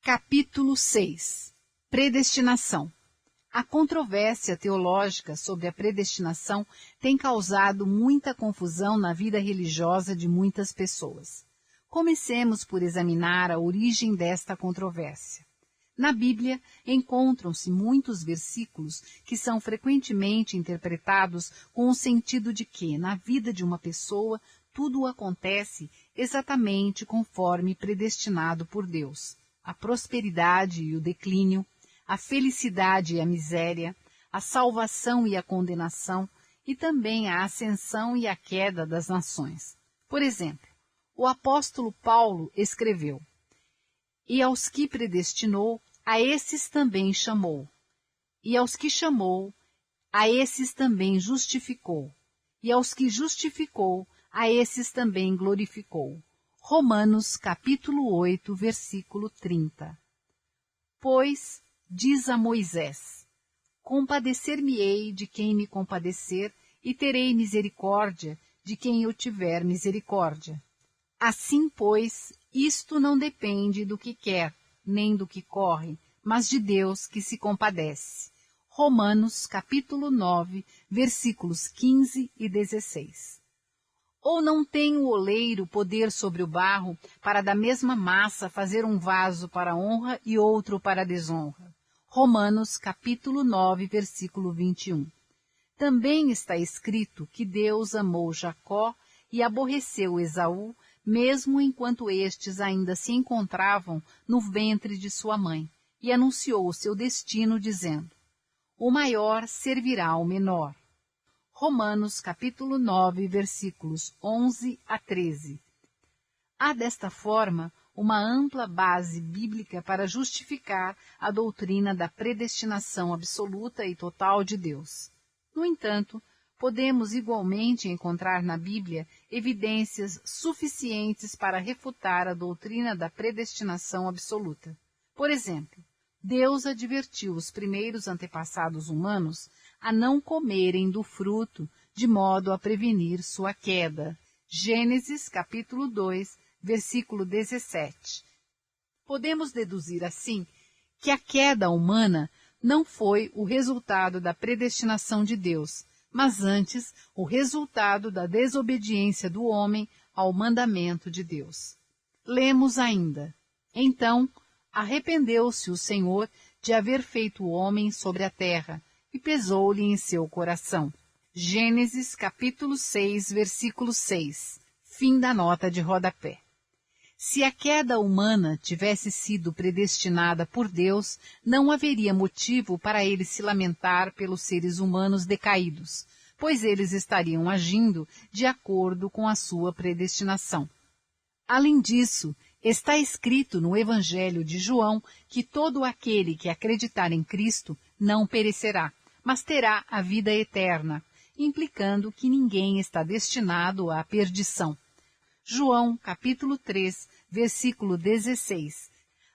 Capítulo 6. Predestinação. A controvérsia teológica sobre a predestinação tem causado muita confusão na vida religiosa de muitas pessoas. Comecemos por examinar a origem desta controvérsia. Na Bíblia, encontram-se muitos versículos que são frequentemente interpretados com o sentido de que, na vida de uma pessoa, tudo acontece exatamente conforme predestinado por Deus. A prosperidade e o declínio, a felicidade e a miséria, a salvação e a condenação, e também a ascensão e a queda das nações. Por exemplo, o apóstolo Paulo escreveu: "E aos que predestinou, a esses também chamou. E aos que chamou, a esses também justificou. E aos que justificou, a esses também glorificou." Romanos, capítulo 8, versículo 30. Pois, diz a Moisés: "Compadecer-me-ei de quem me compadecer, e terei misericórdia de quem eu tiver misericórdia." Assim, pois, isto não depende do que quer, nem do que corre, mas de Deus que se compadece. Romanos, capítulo 9, versículos 15 e 16. Ou não tem o oleiro poder sobre o barro para da mesma massa fazer um vaso para honra e outro para desonra? Romanos, capítulo 9, versículo 21. Também está escrito que Deus amou Jacó e aborreceu Esaú, mesmo enquanto estes ainda se encontravam no ventre de sua mãe, e anunciou o seu destino, dizendo: "O maior servirá ao menor." Romanos, capítulo 9, versículos 11 a 13. Há desta forma uma ampla base bíblica para justificar a doutrina da predestinação absoluta e total de Deus. No entanto, podemos igualmente encontrar na Bíblia evidências suficientes para refutar a doutrina da predestinação absoluta. Por exemplo, Deus advertiu os primeiros antepassados humanos a não comerem do fruto, de modo a prevenir sua queda. Gênesis, capítulo 2, versículo 17. Podemos deduzir, assim, que a queda humana não foi o resultado da predestinação de Deus, mas antes o resultado da desobediência do homem ao mandamento de Deus. Lemos ainda: "Então arrependeu-se o Senhor de haver feito o homem sobre a terra, e pesou-lhe em seu coração." Gênesis, capítulo 6, versículo 6. Fim da nota de rodapé. Se a queda humana tivesse sido predestinada por Deus, não haveria motivo para ele se lamentar pelos seres humanos decaídos, pois eles estariam agindo de acordo com a sua predestinação. Além disso, está escrito no Evangelho de João que todo aquele que acreditar em Cristo não perecerá, mas terá a vida eterna, implicando que ninguém está destinado à perdição. João, capítulo 3, versículo 16.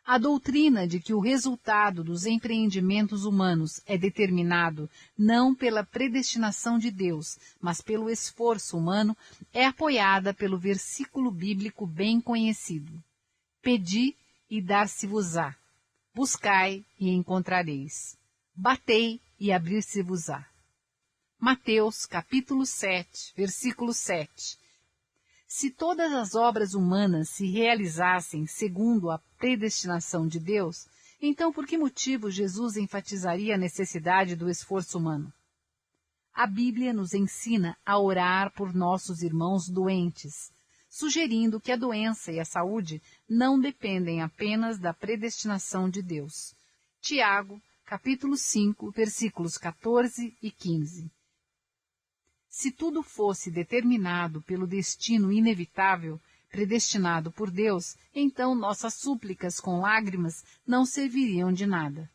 A doutrina de que o resultado dos empreendimentos humanos é determinado não pela predestinação de Deus, mas pelo esforço humano, é apoiada pelo versículo bíblico bem conhecido: "Pedi e dar-se-vos-á. Buscai e encontrareis. Batei e abrir-se-vos-á." Mateus, capítulo 7, versículo 7. Se todas as obras humanas se realizassem segundo a predestinação de Deus, então por que motivo Jesus enfatizaria a necessidade do esforço humano? A Bíblia nos ensina a orar por nossos irmãos doentes, sugerindo que a doença e a saúde não dependem apenas da predestinação de Deus. Tiago, capítulo 5, versículos 14 e 15. Se tudo fosse determinado pelo destino inevitável, predestinado por Deus, então nossas súplicas com lágrimas não serviriam de nada.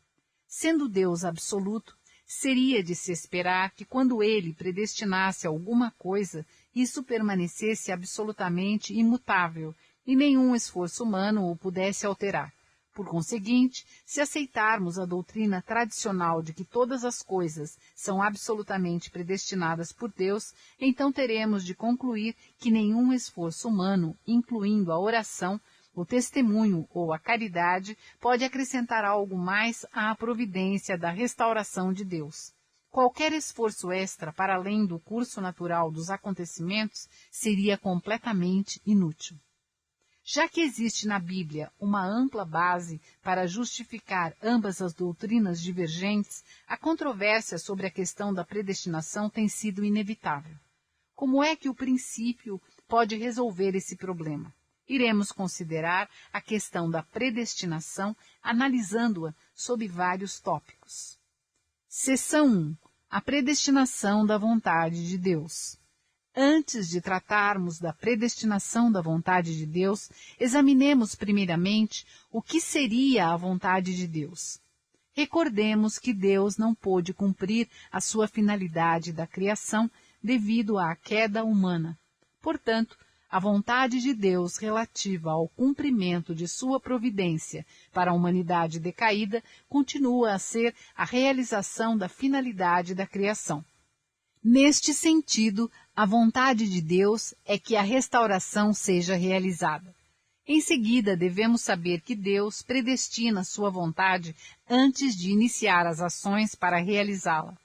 Sendo Deus absoluto, seria de se esperar que quando Ele predestinasse alguma coisa, isso permanecesse absolutamente imutável e nenhum esforço humano o pudesse alterar. Por conseguinte, se aceitarmos a doutrina tradicional de que todas as coisas são absolutamente predestinadas por Deus, então teremos de concluir que nenhum esforço humano, incluindo a oração, O testemunho ou a caridade pode acrescentar algo mais à providência da restauração de Deus. Qualquer esforço extra para além do curso natural dos acontecimentos seria completamente inútil. Já que existe na Bíblia uma ampla base para justificar ambas as doutrinas divergentes, a controvérsia sobre a questão da predestinação tem sido inevitável. Como é que o princípio pode resolver esse problema? Iremos considerar a questão da predestinação, analisando-a sob vários tópicos. Seção 1. A predestinação da vontade de Deus. Antes de tratarmos da predestinação da vontade de Deus, examinemos primeiramente o que seria a vontade de Deus. Recordemos que Deus não pôde cumprir a sua finalidade da criação devido à queda humana. Portanto, a vontade de Deus relativa ao cumprimento de sua providência para a humanidade decaída continua a ser a realização da finalidade da criação. Neste sentido, a vontade de Deus é que a restauração seja realizada. Em seguida, devemos saber que Deus predestina sua vontade antes de iniciar as ações para realizá-la.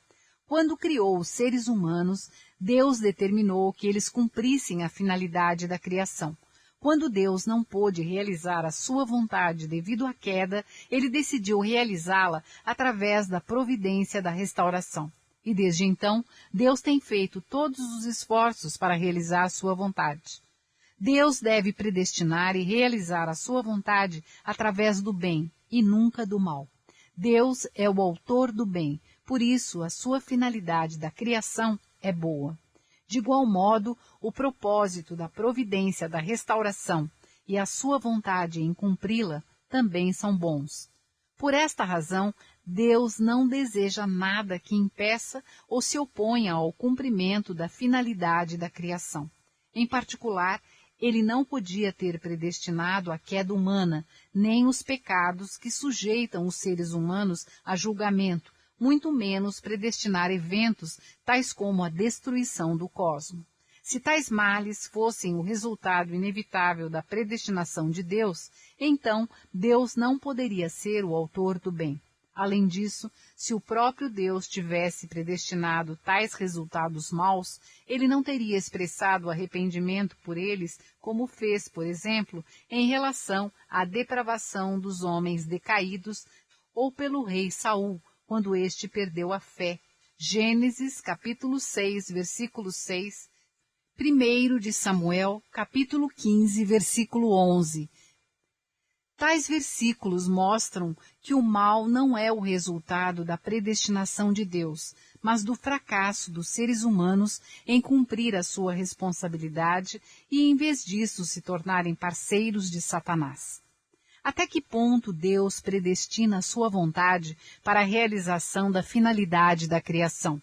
Quando criou os seres humanos, Deus determinou que eles cumprissem a finalidade da criação. Quando Deus não pôde realizar a sua vontade devido à queda, ele decidiu realizá-la através da providência da restauração. E desde então, Deus tem feito todos os esforços para realizar sua vontade. Deus deve predestinar e realizar a sua vontade através do bem e nunca do mal. Deus é o autor do bem, por isso a sua finalidade da criação é boa. De igual modo, o propósito da providência da restauração e a sua vontade em cumpri-la também são bons. Por esta razão, Deus não deseja nada que impeça ou se oponha ao cumprimento da finalidade da criação. Em particular, ele não podia ter predestinado a queda humana, nem os pecados que sujeitam os seres humanos a julgamento, muito menos predestinar eventos tais como a destruição do cosmos. Se tais males fossem o resultado inevitável da predestinação de Deus, então Deus não poderia ser o autor do bem. Além disso, se o próprio Deus tivesse predestinado tais resultados maus, ele não teria expressado arrependimento por eles, como fez, por exemplo, em relação à depravação dos homens decaídos, ou pelo rei Saul, quando este perdeu a fé. Gênesis, capítulo 6, versículo 6, 1 de Samuel, capítulo 15, versículo 11. Tais versículos mostram que o mal não é o resultado da predestinação de Deus, mas do fracasso dos seres humanos em cumprir a sua responsabilidade e, em vez disso, se tornarem parceiros de Satanás. Até que ponto Deus predestina a sua vontade para a realização da finalidade da criação?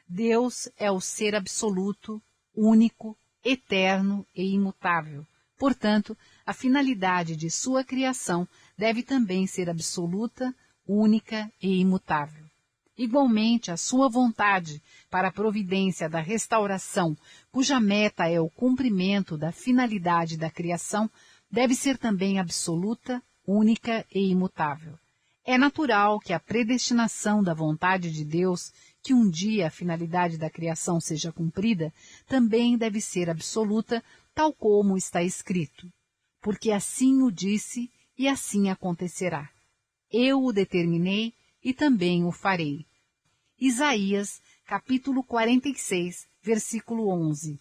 Deus é o ser absoluto, único, eterno e imutável. Portanto, a finalidade de sua criação deve também ser absoluta, única e imutável. Igualmente, a sua vontade para a providência da restauração, cuja meta é o cumprimento da finalidade da criação, deve ser também absoluta, única e imutável. É natural que a predestinação da vontade de Deus, que um dia a finalidade da criação seja cumprida, também deve ser absoluta, tal como está escrito. Porque assim o disse e assim acontecerá. Eu o determinei e também o farei. Isaías, capítulo 46, versículo 11.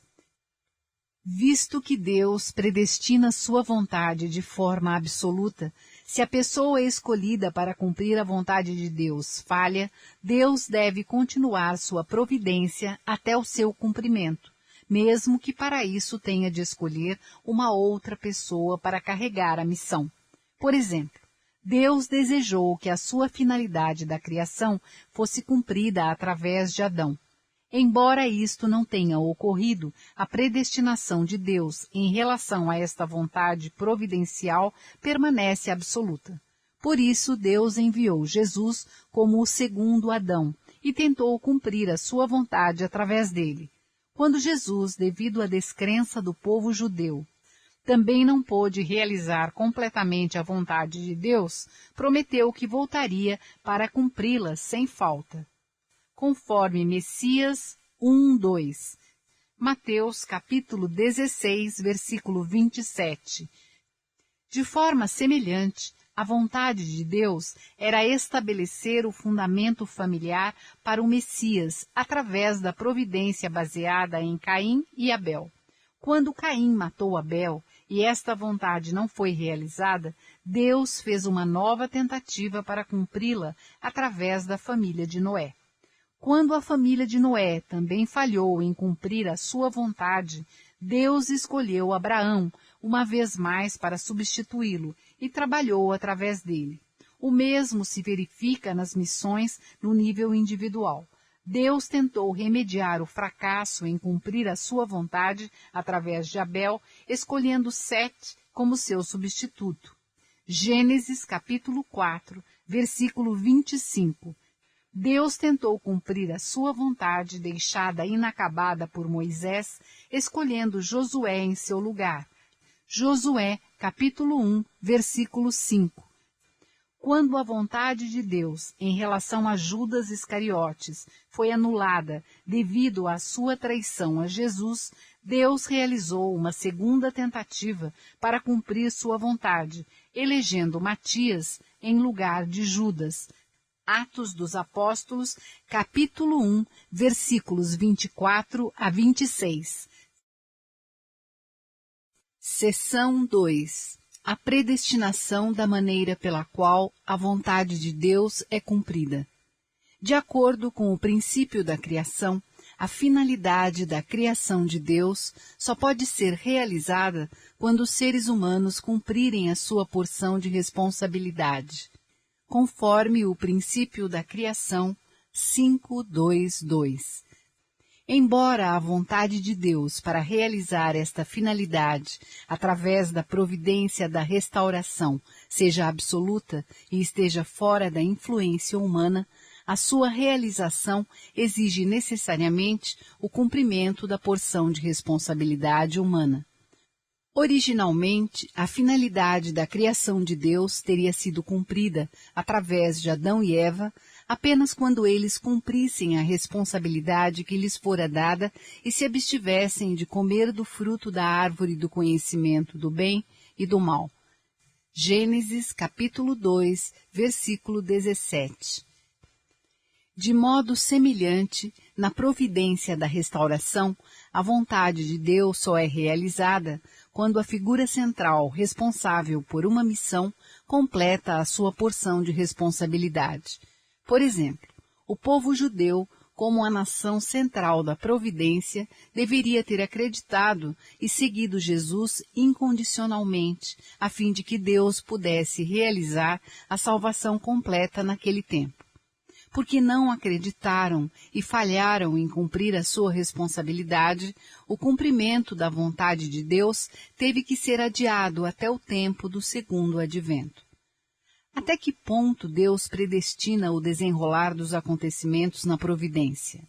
Visto que Deus predestina sua vontade de forma absoluta, se a pessoa escolhida para cumprir a vontade de Deus falha, Deus deve continuar sua providência até o seu cumprimento, mesmo que para isso tenha de escolher uma outra pessoa para carregar a missão. Por exemplo, Deus desejou que a sua finalidade da criação fosse cumprida através de Adão. Embora isto não tenha ocorrido, a predestinação de Deus em relação a esta vontade providencial permanece absoluta. Por isso, Deus enviou Jesus como o segundo Adão e tentou cumprir a sua vontade através dele. Quando Jesus, devido à descrença do povo judeu, também não pôde realizar completamente a vontade de Deus, prometeu que voltaria para cumpri-la sem falta. Conforme Messias 1:2. Mateus capítulo 16, versículo 27. De forma semelhante, a vontade de Deus era estabelecer o fundamento familiar para o Messias através da providência baseada em Caim e Abel. Quando Caim matou Abel e esta vontade não foi realizada, Deus fez uma nova tentativa para cumpri-la através da família de Noé. Quando a família de Noé também falhou em cumprir a sua vontade, Deus escolheu Abraão uma vez mais para substituí-lo e trabalhou através dele. O mesmo se verifica nas missões no nível individual. Deus tentou remediar o fracasso em cumprir a sua vontade através de Abel, escolhendo Sete como seu substituto. Gênesis capítulo 4, versículo 25. Deus tentou cumprir a sua vontade deixada inacabada por Moisés, escolhendo Josué em seu lugar. Josué, capítulo 1, versículo 5. Quando a vontade de Deus em relação a Judas Iscariotes foi anulada devido à sua traição a Jesus, Deus realizou uma segunda tentativa para cumprir sua vontade, elegendo Matias em lugar de Judas. Atos dos Apóstolos, capítulo 1, versículos 24 a 26. Seção 2. A predestinação da maneira pela qual a vontade de Deus é cumprida. De acordo com o princípio da criação, a finalidade da criação de Deus só pode ser realizada quando os seres humanos cumprirem a sua porção de responsabilidade. Conforme o princípio da criação 5:2:2. Embora a vontade de Deus para realizar esta finalidade através da providência da restauração seja absoluta e esteja fora da influência humana, a sua realização exige necessariamente o cumprimento da porção de responsabilidade humana. Originalmente, a finalidade da criação de Deus teria sido cumprida através de Adão e Eva apenas quando eles cumprissem a responsabilidade que lhes fora dada e se abstivessem de comer do fruto da árvore do conhecimento do bem e do mal. Gênesis capítulo 2, versículo 17. De modo semelhante, na providência da restauração, a vontade de Deus só é realizada quando a figura central responsável por uma missão completa a sua porção de responsabilidade. Por exemplo, o povo judeu, como a nação central da providência, deveria ter acreditado e seguido Jesus incondicionalmente, a fim de que Deus pudesse realizar a salvação completa naquele tempo. Porque não acreditaram e falharam em cumprir a sua responsabilidade, o cumprimento da vontade de Deus teve que ser adiado até o tempo do segundo advento. Até que ponto Deus predestina o desenrolar dos acontecimentos na providência?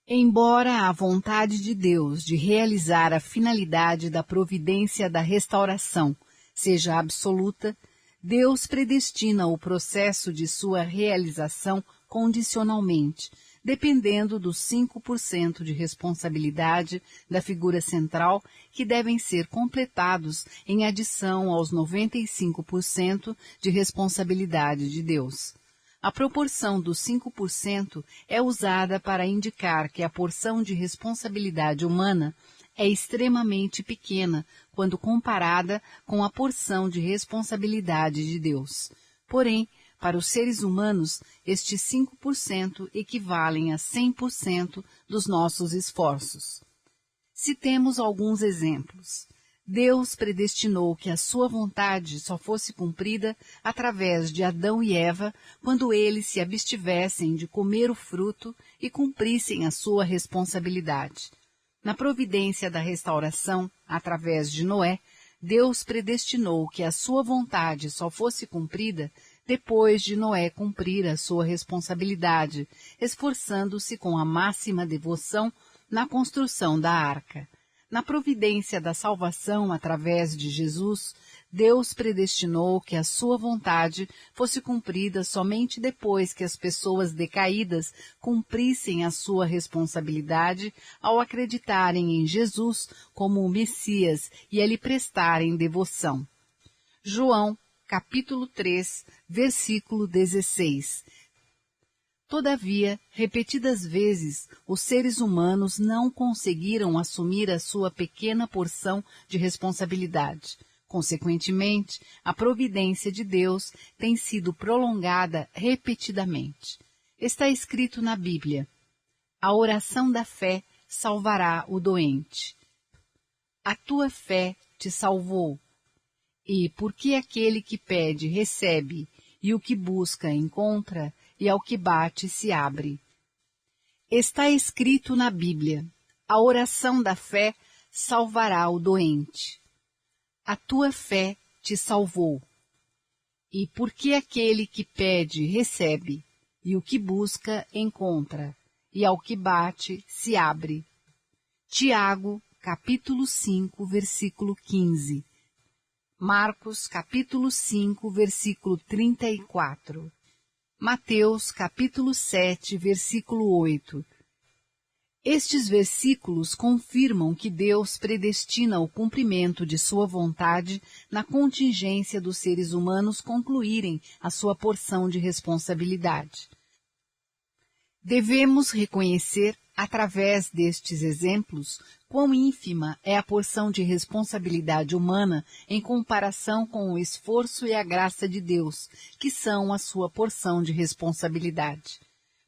Embora a vontade de Deus de realizar a finalidade da providência da restauração seja absoluta, Deus predestina o processo de sua realização condicionalmente, dependendo dos 5% de responsabilidade da figura central que devem ser completados em adição aos 95% de responsabilidade de Deus. A proporção dos 5% é usada para indicar que a porção de responsabilidade humana é extremamente pequena quando comparada com a porção de responsabilidade de Deus. Porém, para os seres humanos, estes 5% equivalem a 100% dos nossos esforços. Citemos alguns exemplos. Deus predestinou que a sua vontade só fosse cumprida através de Adão e Eva quando eles se abstivessem de comer o fruto e cumprissem a sua responsabilidade. Na providência da restauração, através de Noé, Deus predestinou que a sua vontade só fosse cumprida depois de Noé cumprir a sua responsabilidade, esforçando-se com a máxima devoção na construção da arca. Na providência da salvação através de Jesus, Deus predestinou que a sua vontade fosse cumprida somente depois que as pessoas decaídas cumprissem a sua responsabilidade ao acreditarem em Jesus como o Messias e a lhe prestarem devoção. João, capítulo 3, versículo 16. Todavia, repetidas vezes, os seres humanos não conseguiram assumir a sua pequena porção de responsabilidade. Consequentemente, a providência de Deus tem sido prolongada repetidamente. Está escrito na Bíblia: a oração da fé salvará o doente. A tua fé te salvou. E porque aquele que pede recebe, e o que busca encontra, e ao que bate se abre. Está escrito na Bíblia: a oração da fé salvará o doente. A tua fé te salvou. E porque aquele que pede recebe, e o que busca encontra, e ao que bate se abre. Tiago, capítulo 5, versículo 15. Marcos, capítulo 5, versículo 34. Mateus, capítulo 7, versículo 8. Estes versículos confirmam que Deus predestina o cumprimento de sua vontade na contingência dos seres humanos concluírem a sua porção de responsabilidade. Devemos reconhecer, através destes exemplos, quão ínfima é a porção de responsabilidade humana em comparação com o esforço e a graça de Deus, que são a sua porção de responsabilidade.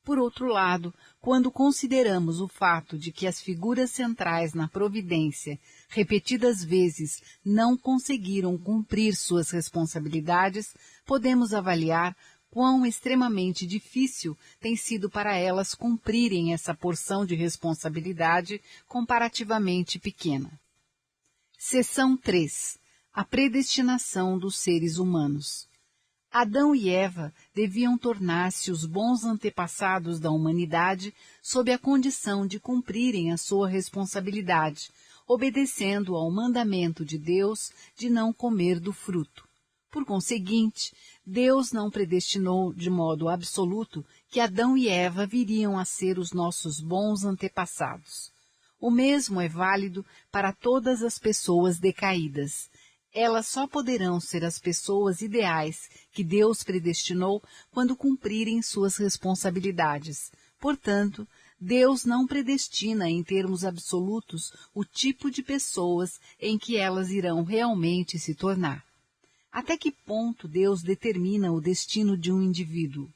Por outro lado, quando consideramos o fato de que as figuras centrais na providência, repetidas vezes, não conseguiram cumprir suas responsabilidades, podemos avaliar quão extremamente difícil tem sido para elas cumprirem essa porção de responsabilidade comparativamente pequena. Seção 3. A predestinação dos seres humanos. Adão e Eva deviam tornar-se os bons antepassados da humanidade sob a condição de cumprirem a sua responsabilidade, obedecendo ao mandamento de Deus de não comer do fruto. Por conseguinte, Deus não predestinou de modo absoluto que Adão e Eva viriam a ser os nossos bons antepassados. O mesmo é válido para todas as pessoas decaídas. Elas só poderão ser as pessoas ideais que Deus predestinou quando cumprirem suas responsabilidades. Portanto, Deus não predestina em termos absolutos o tipo de pessoas em que elas irão realmente se tornar. Até que ponto Deus determina o destino de um indivíduo?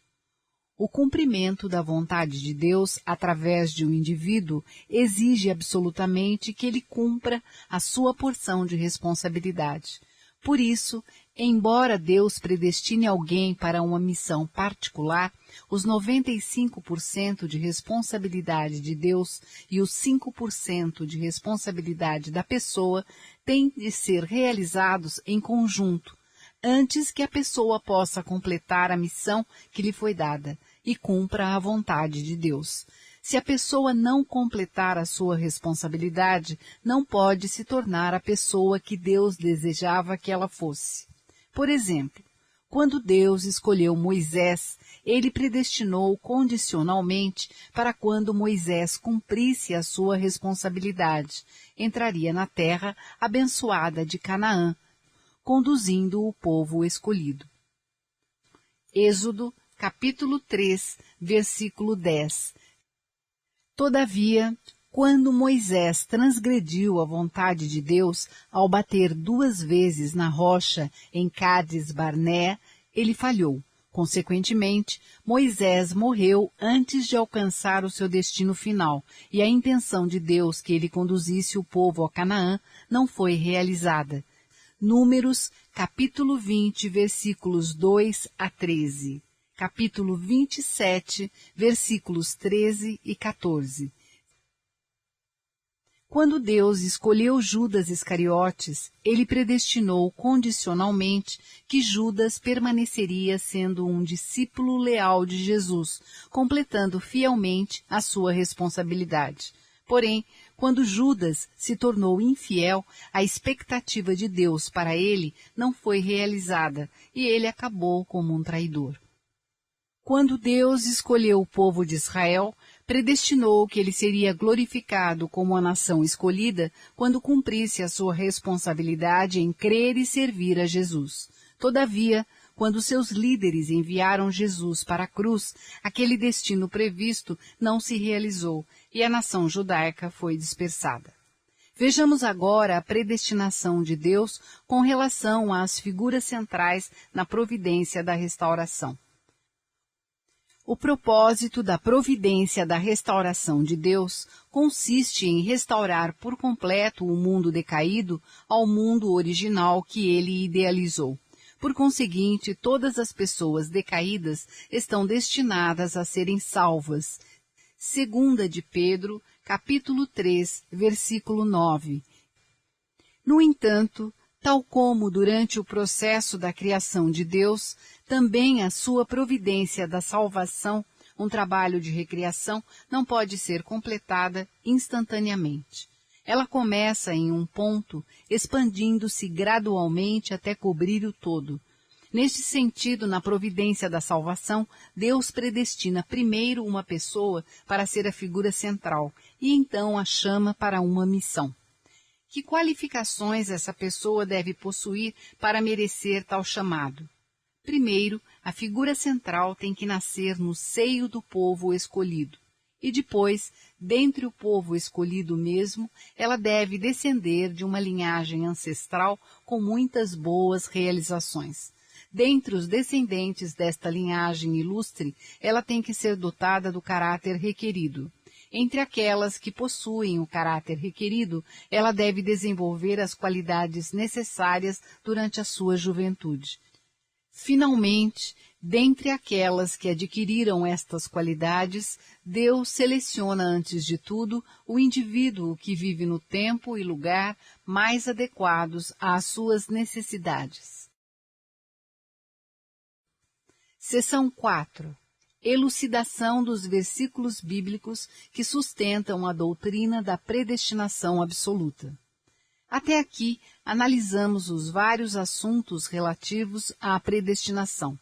O cumprimento da vontade de Deus através de um indivíduo exige absolutamente que ele cumpra a sua porção de responsabilidade. Por isso, embora Deus predestine alguém para uma missão particular, os 95% de responsabilidade de Deus e os 5% de responsabilidade da pessoa têm de ser realizados em conjunto, antes que a pessoa possa completar a missão que lhe foi dada e cumpra a vontade de Deus. Se a pessoa não completar a sua responsabilidade, não pode se tornar a pessoa que Deus desejava que ela fosse. Por exemplo, quando Deus escolheu Moisés, ele predestinou condicionalmente para quando Moisés cumprisse a sua responsabilidade, entraria na terra abençoada de Canaã, conduzindo o povo escolhido. Êxodo, capítulo 3, versículo 10. Todavia, quando Moisés transgrediu a vontade de Deus ao bater 2 vezes na rocha em Cádiz Barnea, ele falhou. Consequentemente, Moisés morreu antes de alcançar o seu destino final, e a intenção de Deus que ele conduzisse o povo a Canaã não foi realizada. Números, capítulo 20, versículos 2 a 13. Capítulo 27, versículos 13 e 14. Quando Deus escolheu Judas Iscariotes, ele predestinou condicionalmente que Judas permaneceria sendo um discípulo leal de Jesus, completando fielmente a sua responsabilidade. Porém, Quando Judas se tornou infiel, a expectativa de Deus para ele não foi realizada e ele acabou como um traidor. Quando Deus escolheu o povo de Israel, predestinou que ele seria glorificado como a nação escolhida quando cumprisse a sua responsabilidade em crer e servir a Jesus. Todavia, quando seus líderes enviaram Jesus para a cruz, aquele destino previsto não se realizou e a nação judaica foi dispersada. Vejamos agora a predestinação de Deus com relação às figuras centrais na providência da restauração. O propósito da providência da restauração de Deus consiste em restaurar por completo o mundo decaído ao mundo original que ele idealizou. Por conseguinte, todas as pessoas decaídas estão destinadas a serem salvas. 2 de Pedro, capítulo 3, versículo 9. No entanto, tal como durante o processo da criação de Deus, também a sua providência da salvação, um trabalho de recriação, não pode ser completada instantaneamente. Ela começa em um ponto, expandindo-se gradualmente até cobrir o todo. Neste sentido, na providência da salvação, Deus predestina primeiro uma pessoa para ser a figura central e então a chama para uma missão. Que qualificações essa pessoa deve possuir para merecer tal chamado? Primeiro, a figura central tem que nascer no seio do povo escolhido. E depois, dentre o povo escolhido mesmo, ela deve descender de uma linhagem ancestral com muitas boas realizações. Dentre os descendentes desta linhagem ilustre, ela tem que ser dotada do caráter requerido. Entre aquelas que possuem o caráter requerido, ela deve desenvolver as qualidades necessárias durante a sua juventude. Finalmente, dentre aquelas que adquiriram estas qualidades, Deus seleciona antes de tudo o indivíduo que vive no tempo e lugar mais adequados às suas necessidades. Seção 4. Elucidação dos versículos bíblicos que sustentam a doutrina da predestinação absoluta. Até aqui, analisamos os vários assuntos relativos à predestinação.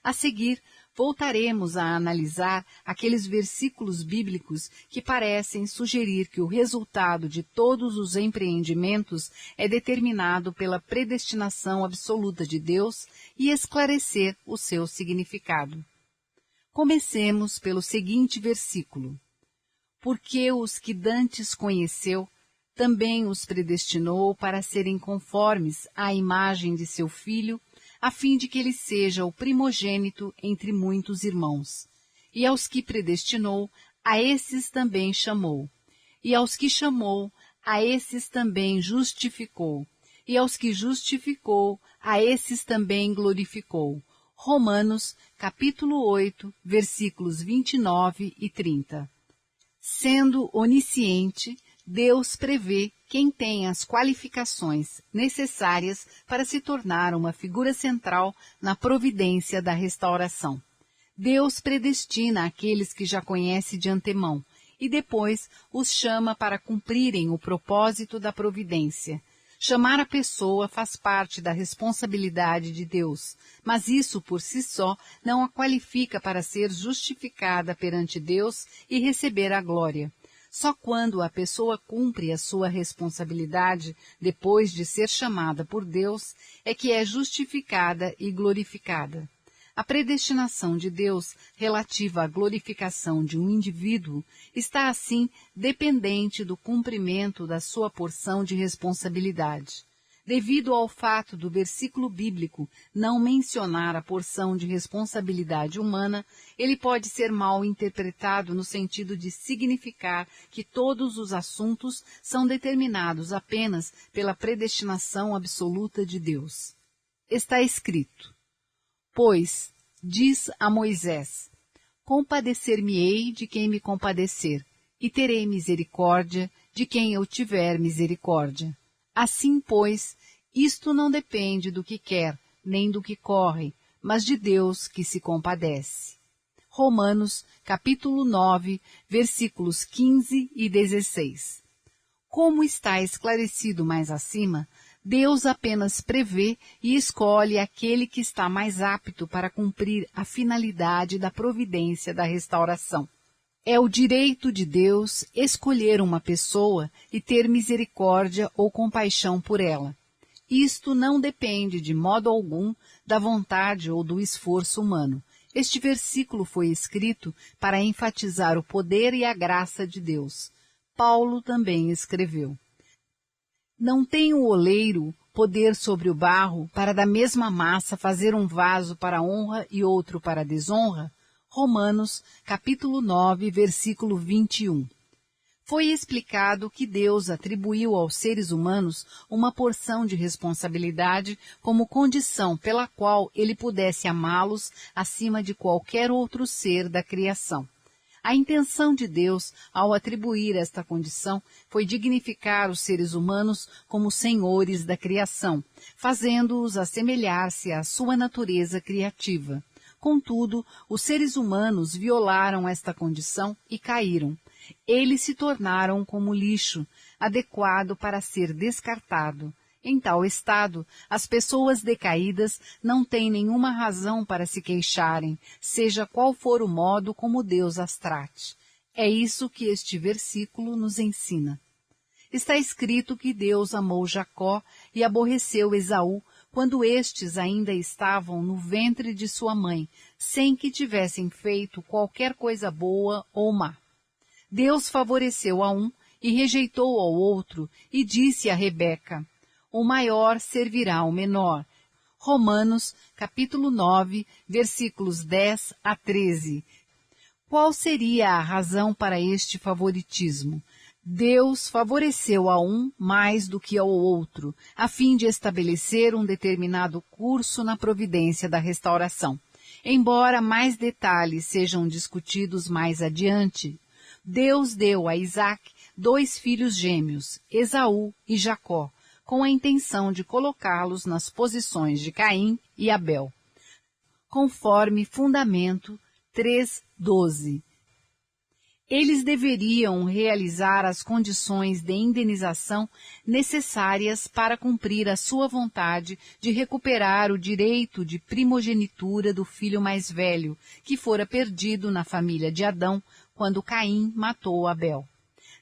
A seguir, voltaremos a analisar aqueles versículos bíblicos que parecem sugerir que o resultado de todos os empreendimentos é determinado pela predestinação absoluta de Deus e esclarecer o seu significado. Comecemos pelo seguinte versículo. Porque os que dantes conheceu, também os predestinou para serem conformes à imagem de seu Filho, a fim de que ele seja o primogênito entre muitos irmãos. E aos que predestinou, a esses também chamou. E aos que chamou, a esses também justificou. E aos que justificou, a esses também glorificou. Romanos, capítulo 8, versículos 29 e 30. Sendo onisciente, Deus prevê quem tem as qualificações necessárias para se tornar uma figura central na providência da restauração. Deus predestina aqueles que já conhece de antemão e depois os chama para cumprirem o propósito da providência. Chamar a pessoa faz parte da responsabilidade de Deus, mas isso por si só não a qualifica para ser justificada perante Deus e receber a glória. Só quando a pessoa cumpre a sua responsabilidade, depois de ser chamada por Deus, é que é justificada e glorificada. A predestinação de Deus relativa à glorificação de um indivíduo está, assim, dependente do cumprimento da sua porção de responsabilidade. Devido ao fato do versículo bíblico não mencionar a porção de responsabilidade humana, ele pode ser mal interpretado no sentido de significar que todos os assuntos são determinados apenas pela predestinação absoluta de Deus. Está escrito: Pois, diz a Moisés, compadecer-me-ei de quem me compadecer, e terei misericórdia de quem eu tiver misericórdia. Assim, pois, isto não depende do que quer, nem do que corre, mas de Deus que se compadece. Romanos, capítulo 9, versículos 15 e 16. Como está esclarecido mais acima, Deus apenas prevê e escolhe aquele que está mais apto para cumprir a finalidade da providência da restauração. É o direito de Deus escolher uma pessoa e ter misericórdia ou compaixão por ela. Isto não depende de modo algum da vontade ou do esforço humano. Este versículo foi escrito para enfatizar o poder e a graça de Deus. Paulo também escreveu: Não tem o oleiro poder sobre o barro para da mesma massa fazer um vaso para honra e outro para desonra? Romanos, capítulo 9, versículo 21. Foi explicado que Deus atribuiu aos seres humanos uma porção de responsabilidade como condição pela qual ele pudesse amá-los acima de qualquer outro ser da criação. A intenção de Deus, ao atribuir esta condição, foi dignificar os seres humanos como senhores da criação, fazendo-os assemelhar-se à sua natureza criativa. Contudo, os seres humanos violaram esta condição e caíram. Eles se tornaram como lixo, adequado para ser descartado. Em tal estado, as pessoas decaídas não têm nenhuma razão para se queixarem, seja qual for o modo como Deus as trate. É isso que este versículo nos ensina. Está escrito que Deus amou Jacó e aborreceu Esaú quando estes ainda estavam no ventre de sua mãe, sem que tivessem feito qualquer coisa boa ou má. Deus favoreceu a um e rejeitou ao outro, e disse a Rebeca: O maior servirá ao menor. Romanos, capítulo 9, versículos 10 a 13. Qual seria a razão para este favoritismo? Deus favoreceu a um mais do que ao outro, a fim de estabelecer um determinado curso na providência da restauração. Embora mais detalhes sejam discutidos mais adiante, Deus deu a Isaque 2 filhos gêmeos, Esaú e Jacó, com a intenção de colocá-los nas posições de Caim e Abel. Conforme Fundamento 3:12. Eles deveriam realizar as condições de indenização necessárias para cumprir a sua vontade de recuperar o direito de primogenitura do filho mais velho, que fora perdido na família de Adão quando Caim matou Abel.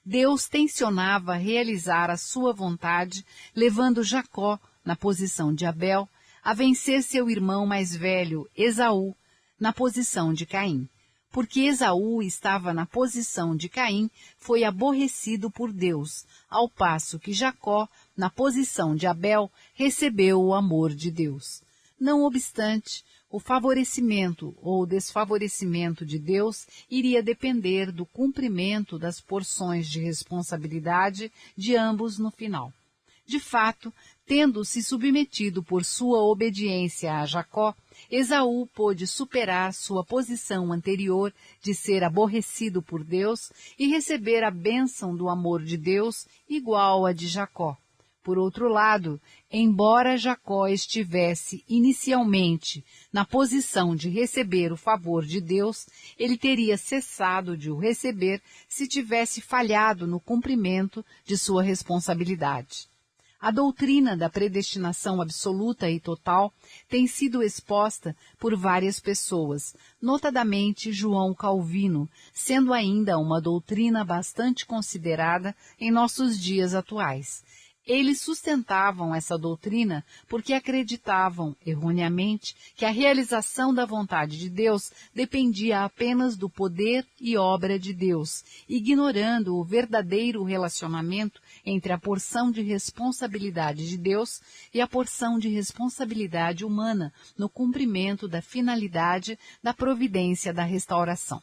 Deus tencionava realizar a sua vontade, levando Jacó, na posição de Abel, a vencer seu irmão mais velho, Esaú, na posição de Caim. Porque Esaú estava na posição de Caim, foi aborrecido por Deus, ao passo que Jacó, na posição de Abel, recebeu o amor de Deus. Não obstante, o favorecimento ou desfavorecimento de Deus iria depender do cumprimento das porções de responsabilidade de ambos no final. De fato, tendo se submetido por sua obediência a Jacó, Esaú pôde superar sua posição anterior de ser aborrecido por Deus e receber a bênção do amor de Deus igual à de Jacó. Por outro lado, embora Jacó estivesse inicialmente na posição de receber o favor de Deus, ele teria cessado de o receber se tivesse falhado no cumprimento de sua responsabilidade. A doutrina da predestinação absoluta e total tem sido exposta por várias pessoas, notadamente João Calvino, sendo ainda uma doutrina bastante considerada em nossos dias atuais. Eles sustentavam essa doutrina porque acreditavam, erroneamente, que a realização da vontade de Deus dependia apenas do poder e obra de Deus, ignorando o verdadeiro relacionamento entre a porção de responsabilidade de Deus e a porção de responsabilidade humana no cumprimento da finalidade da providência da restauração.